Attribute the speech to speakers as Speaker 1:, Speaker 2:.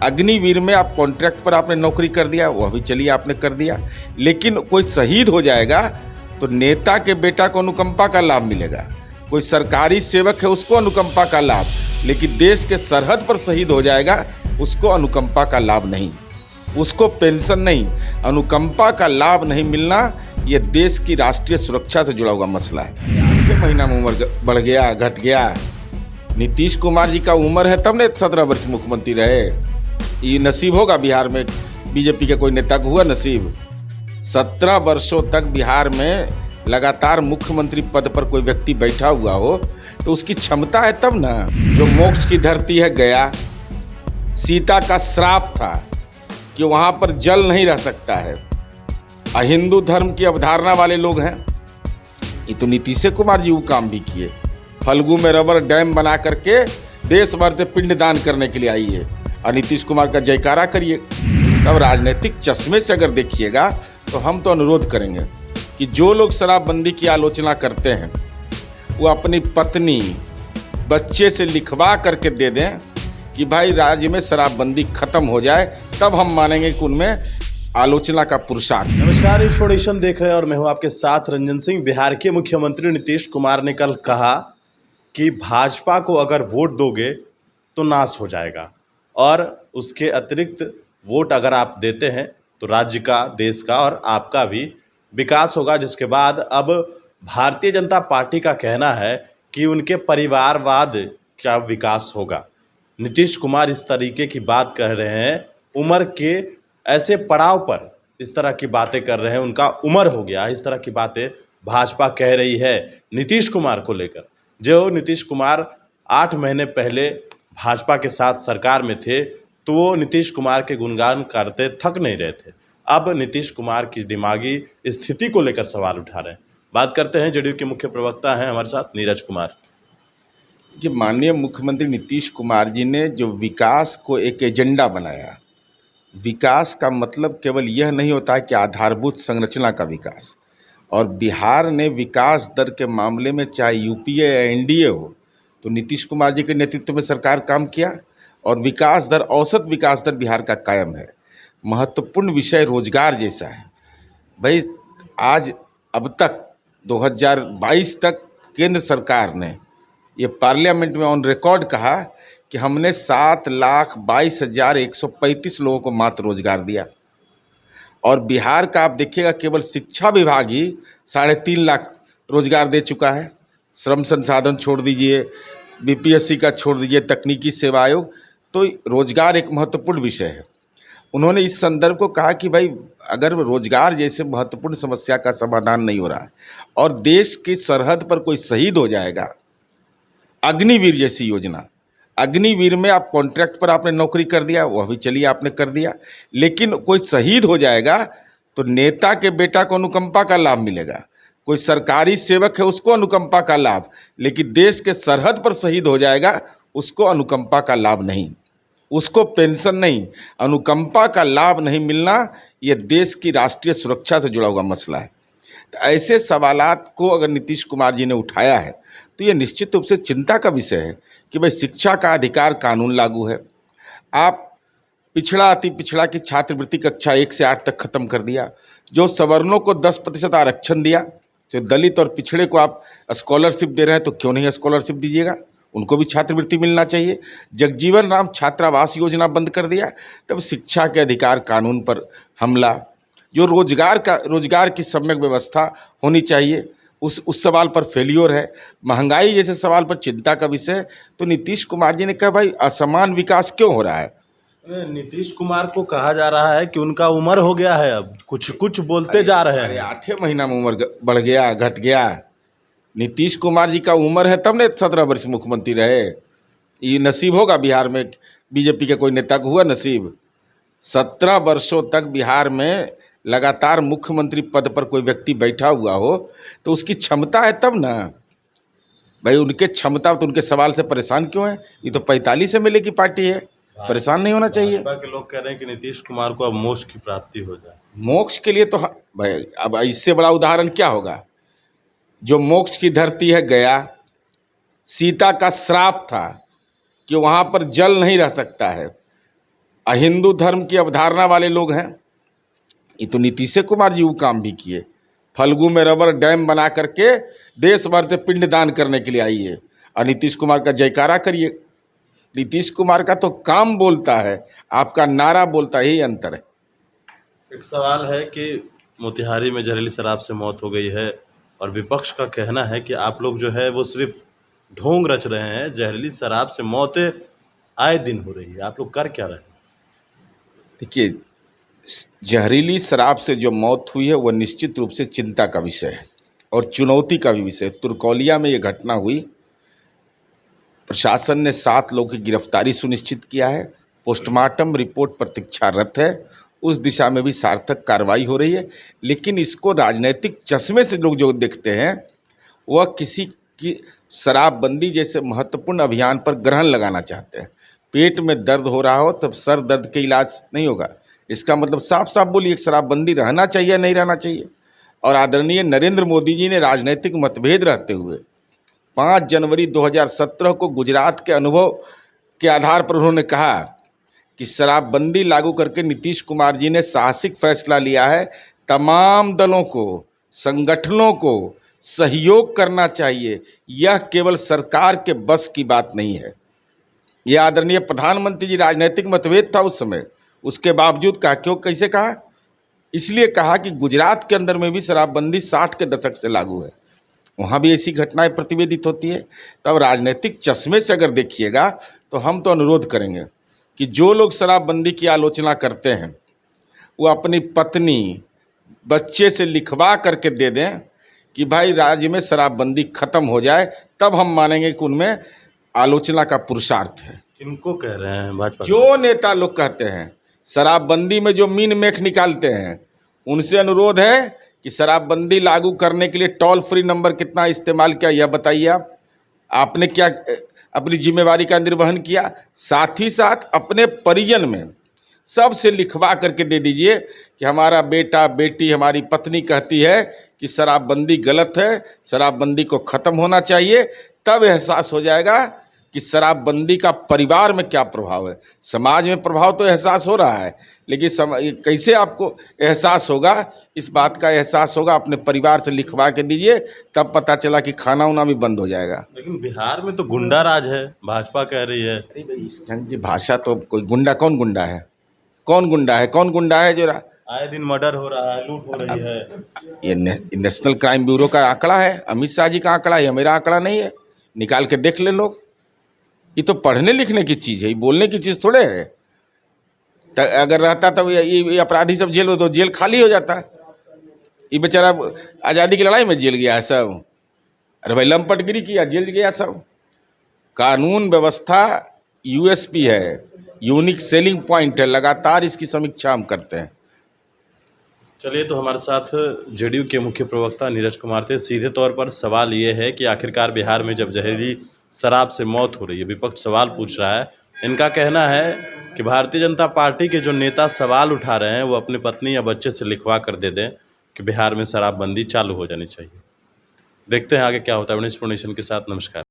Speaker 1: अग्निवीर में आप कॉन्ट्रैक्ट पर आपने नौकरी कर दिया, वह भी चलिए आपने कर दिया, लेकिन कोई शहीद हो जाएगा तो नेता के बेटा को अनुकंपा का लाभ मिलेगा, कोई सरकारी सेवक है उसको अनुकंपा का लाभ, लेकिन देश के सरहद पर शहीद हो जाएगा उसको अनुकंपा का लाभ नहीं, उसको पेंशन नहीं, अनुकंपा का लाभ नहीं मिलना यह देश की राष्ट्रीय सुरक्षा से जुड़ा हुआ मसला है। 8 महीना में उम्र बढ़ गया, घट गया। नीतीश कुमार जी का उम्र है तब ने 17 वर्ष मुख्यमंत्री रहे। ये नसीब होगा बिहार में बीजेपी के कोई नेता को हुआ नसीब? 17 वर्षों तक बिहार में लगातार मुख्यमंत्री पद पर कोई व्यक्ति बैठा हुआ हो तो उसकी क्षमता है तब ना। जो मोक्ष की धरती है गया, सीता का श्राप था कि वहाँ पर जल नहीं रह सकता है, अहिंदू धर्म की अवधारणा वाले लोग हैं। ये तो नीतीश कुमार जी वो काम भी किए। फल्गु में रबर डैम बना करके देश भर से पिंडदान करने के लिए आई है, और नीतीश कुमार का जयकारा करिए। तब राजनीतिक चश्मे से अगर देखिएगा तो हम तो अनुरोध करेंगे कि जो लोग शराबबंदी की आलोचना करते हैं वो अपनी पत्नी बच्चे से लिखवा करके दे दें कि भाई राज्य में शराबबंदी खत्म हो जाए, तब हम मानेंगे कि उनमें आलोचना का पुरुषार्थ।
Speaker 2: नमस्कार, इन्फॉर्मेशन देख रहे हैं और मैं हूं आपके साथ रंजन सिंह। बिहार के मुख्यमंत्री नीतीश कुमार ने कल कहा कि भाजपा को अगर वोट दोगे तो नाश हो जाएगा, और उसके अतिरिक्त वोट अगर आप देते हैं तो राज्य का, देश का और आपका भी विकास होगा। जिसके बाद अब भारतीय जनता पार्टी का कहना है कि उनके परिवारवाद का विकास होगा। नीतीश कुमार इस तरीके की बात कह रहे हैं, उम्र के ऐसे पड़ाव पर इस तरह की बातें कर रहे हैं, उनका उम्र हो गया, इस तरह की बातें भाजपा कह रही है नीतीश कुमार को लेकर। जो नीतीश कुमार 8 महीने पहले भाजपा के साथ सरकार में थे तो वो नीतीश कुमार के गुणगान करते थक नहीं रहे थे। अब नीतीश कुमार की दिमागी स्थिति को लेकर सवाल उठा रहे हैं। बात करते हैं, जेडीयू के मुख्य प्रवक्ता हैं हमारे साथ नीरज कुमार।
Speaker 1: कि माननीय मुख्यमंत्री नीतीश कुमार जी ने जो विकास को एक एजेंडा बनाया, विकास का मतलब केवल यह नहीं होता है कि आधारभूत संरचना का विकास, और बिहार ने विकास दर के मामले में चाहे यूपीए या एनडीए हो तो नीतीश कुमार जी के नेतृत्व में सरकार काम किया, और विकास दर, औसत विकास दर बिहार का कायम है। महत्वपूर्ण विषय रोजगार जैसा है। भाई आज अब तक 2022 तक केंद्र सरकार ने ये पार्लियामेंट में ऑन रिकॉर्ड कहा कि हमने 7,22,135 लोगों को मात्र रोजगार दिया, और बिहार का आप देखिएगा केवल शिक्षा विभाग ही 3.5 लाख रोजगार दे चुका है। श्रम संसाधन छोड़ दीजिए, बीपीएससी का छोड़ दीजिए, तकनीकी सेवा आयोग, तो रोजगार एक महत्वपूर्ण विषय है। उन्होंने इस संदर्भ को कहा कि भाई अगर रोजगार जैसे महत्वपूर्ण समस्या का समाधान नहीं हो रहा है और देश की सरहद पर कोई शहीद हो जाएगा, अग्निवीर जैसी योजना, अग्निवीर में आप कॉन्ट्रैक्ट पर आपने नौकरी कर दिया, वह भी चलिए आपने कर दिया, लेकिन कोई शहीद हो जाएगा तो नेता के बेटा को अनुकंपा का लाभ मिलेगा, कोई सरकारी सेवक है उसको अनुकंपा का लाभ, लेकिन देश के सरहद पर शहीद हो जाएगा उसको अनुकंपा का लाभ नहीं, उसको पेंशन नहीं, अनुकंपा का लाभ नहीं मिलना यह देश की राष्ट्रीय सुरक्षा से जुड़ा हुआ मसला है। तो ऐसे सवालात को अगर नीतीश कुमार जी ने उठाया है तो ये निश्चित रूप से चिंता का विषय है कि भाई शिक्षा का अधिकार कानून लागू है, आप पिछड़ा अति पिछड़ा की छात्रवृत्ति कक्षा 1 से 8 तक खत्म कर दिया, जो सवर्णों को 10% आरक्षण दिया, जो दलित और पिछड़े को आप स्कॉलरशिप दे रहे हैं तो क्यों नहीं स्कॉलरशिप दीजिएगा, उनको भी छात्रवृत्ति मिलना चाहिए। जगजीवन राम छात्रावास योजना बंद कर दिया, तब शिक्षा के अधिकार कानून पर हमला। जो रोजगार की सम्यक व्यवस्था होनी चाहिए उस सवाल पर फेलियर है। महंगाई जैसे सवाल पर चिंता का विषय, तो नीतीश कुमार जी ने कहा भाई असमान विकास क्यों हो रहा है।
Speaker 2: नीतीश कुमार को कहा जा रहा है कि उनका उम्र हो गया है, अब कुछ बोलते जा रहे हैं।
Speaker 1: 8 महीना में उम्र बढ़ गया, घट गया। नीतीश कुमार जी का उम्र है तब ने 17 वर्ष मुख्यमंत्री रहे। ये नसीब होगा बिहार में बीजेपी के कोई नेता को हुआ नसीब? 17 वर्षों तक बिहार में लगातार मुख्यमंत्री पद पर कोई व्यक्ति बैठा हुआ हो तो उसकी क्षमता है तब ना। भाई उनके क्षमता, तो उनके सवाल से परेशान क्यों है? ये तो 45 MLA की पार्टी है, परेशान नहीं होना चाहिए।
Speaker 2: भाजपा के लोग कह रहे हैं कि नीतीश कुमार को अब मोक्ष की प्राप्ति हो जाए।
Speaker 1: मोक्ष के लिए तो भाई अब इससे बड़ा उदाहरण क्या होगा? जो मोक्ष की धरती है गया, सीता का श्राप था कि वहाँ पर जल नहीं रह सकता है, अहिंदू धर्म की अवधारणा वाले लोग हैं। ये तो नीतीश कुमार जी वो काम भी किए, फल्गु में रबर डैम बना करके देश भर से पिंडदान करने के लिए आई है। और नीतीश कुमार का जयकारा करिए। नीतीश कुमार का तो काम बोलता है, आपका नारा बोलता है, यही अंतर है।
Speaker 2: एक सवाल है कि मोतिहारी में जहरीली शराब से मौत हो गई है और विपक्ष का कहना है कि आप लोग जो है वो सिर्फ ढोंग रच रहे हैं, जहरीली शराब से मौतें आए दिन हो रही है, आप लोग कर क्या रहे हैं?
Speaker 1: देखिए, जहरीली शराब से जो मौत हुई है वह निश्चित रूप से चिंता का विषय है और चुनौती का भी विषय है। तुर्कौलिया में ये घटना हुई, प्रशासन ने 7 लोगों की गिरफ्तारी सुनिश्चित किया है। पोस्टमार्टम रिपोर्ट प्रतीक्षारत है, उस दिशा में भी सार्थक कार्रवाई हो रही है। लेकिन इसको राजनीतिक चश्मे से लोग जो देखते हैं वह किसी की शराबबंदी जैसे महत्वपूर्ण अभियान पर ग्रहण लगाना चाहते हैं। पेट में दर्द हो रहा हो तब सर दर्द के इलाज नहीं होगा। इसका मतलब साफ साफ बोलिए, शराबबंदी रहना चाहिए नहीं रहना चाहिए। और आदरणीय नरेंद्र मोदी जी ने राजनीतिक मतभेद रहते हुए 5 जनवरी 2017 को गुजरात के अनुभव के आधार पर उन्होंने कहा कि शराबबंदी लागू करके नीतीश कुमार जी ने साहसिक फैसला लिया है। तमाम दलों को, संगठनों को सहयोग करना चाहिए, यह केवल सरकार के बस की बात नहीं है। यह आदरणीय प्रधानमंत्री जी, राजनीतिक मतभेद था उस समय, उसके बावजूद कहा। क्यों, कैसे कहा? इसलिए कहा कि गुजरात के अंदर में भी शराबबंदी 60 के दशक से लागू है, वहाँ भी ऐसी घटनाएं प्रतिवेदित होती है। तब राजनीतिक चश्मे से अगर देखिएगा तो हम तो अनुरोध करेंगे कि जो लोग शराबबंदी की आलोचना करते हैं वो अपनी पत्नी, बच्चे से लिखवा करके दे दें कि भाई राज्य में शराबबंदी खत्म हो जाए, तब हम मानेंगे कि उनमें आलोचना का पुरुषार्थ है।
Speaker 2: किनको कह रहे हैं भाजपा?
Speaker 1: जो नेता लोग कहते हैं शराबबंदी में जो मीन मेख निकालते हैं, उनसे अनुरोध है कि शराबबंदी लागू करने के लिए टोल फ्री नंबर कितना इस्तेमाल किया, यह बताइए। आपने क्या अपनी जिम्मेवारी का निर्वहन किया? साथ ही साथ अपने परिजन में सबसे लिखवा करके दे दीजिए कि हमारा बेटा बेटी, हमारी पत्नी कहती है कि शराबबंदी गलत है, शराबबंदी को ख़त्म होना चाहिए। तब एहसास हो जाएगा कि शराबबंदी का परिवार में क्या प्रभाव है। समाज में प्रभाव तो एहसास हो रहा है, लेकिन कैसे आपको एहसास होगा? इस बात का एहसास होगा अपने परिवार से लिखवा के दीजिए, तब पता चला कि खाना उना भी बंद हो जाएगा।
Speaker 2: लेकिन बिहार में तो गुंडा राज है, भाजपा कह रही है।
Speaker 1: अरे भाई, इस ढंग की भाषा तो कोई गुंडा, कौन गुंडा है? कौन गुंडा है? कौन गुंडा है जो
Speaker 2: आए दिन मर्डर हो रहा है, लूट हो रही है?
Speaker 1: ये नेशनल क्राइम ब्यूरो का आंकड़ा है, अमित शाह जी का आंकड़ा है, मेरा आंकड़ा नहीं है। निकाल के देख ले लोग। ये तो पढ़ने लिखने की चीज़ है, ये बोलने की चीज़ थोड़े है। अगर रहता तब ये अपराधी सब जेल हो तो जेल खाली हो जाता। ये बेचारा आज़ादी की लड़ाई में जेल गया है सब। अरे भाई, लंपटगिरी किया, जेल गया सब। कानून व्यवस्था यूएसपी है, यूनिक सेलिंग पॉइंट है, लगातार इसकी समीक्षा हम करते हैं।
Speaker 2: चलिए, तो हमारे साथ जेडीयू के मुख्य प्रवक्ता नीरज कुमार थे। सीधे तौर पर सवाल ये है कि आखिरकार बिहार में जब जहरीली शराब से मौत हो रही है, विपक्ष सवाल पूछ रहा है। इनका कहना है कि भारतीय जनता पार्टी के जो नेता सवाल उठा रहे हैं वो अपनी पत्नी या बच्चे से लिखवा कर दे दें कि बिहार में शराबबंदी चालू हो जानी चाहिए। देखते हैं आगे क्या होता है। नेशन के साथ नमस्कार।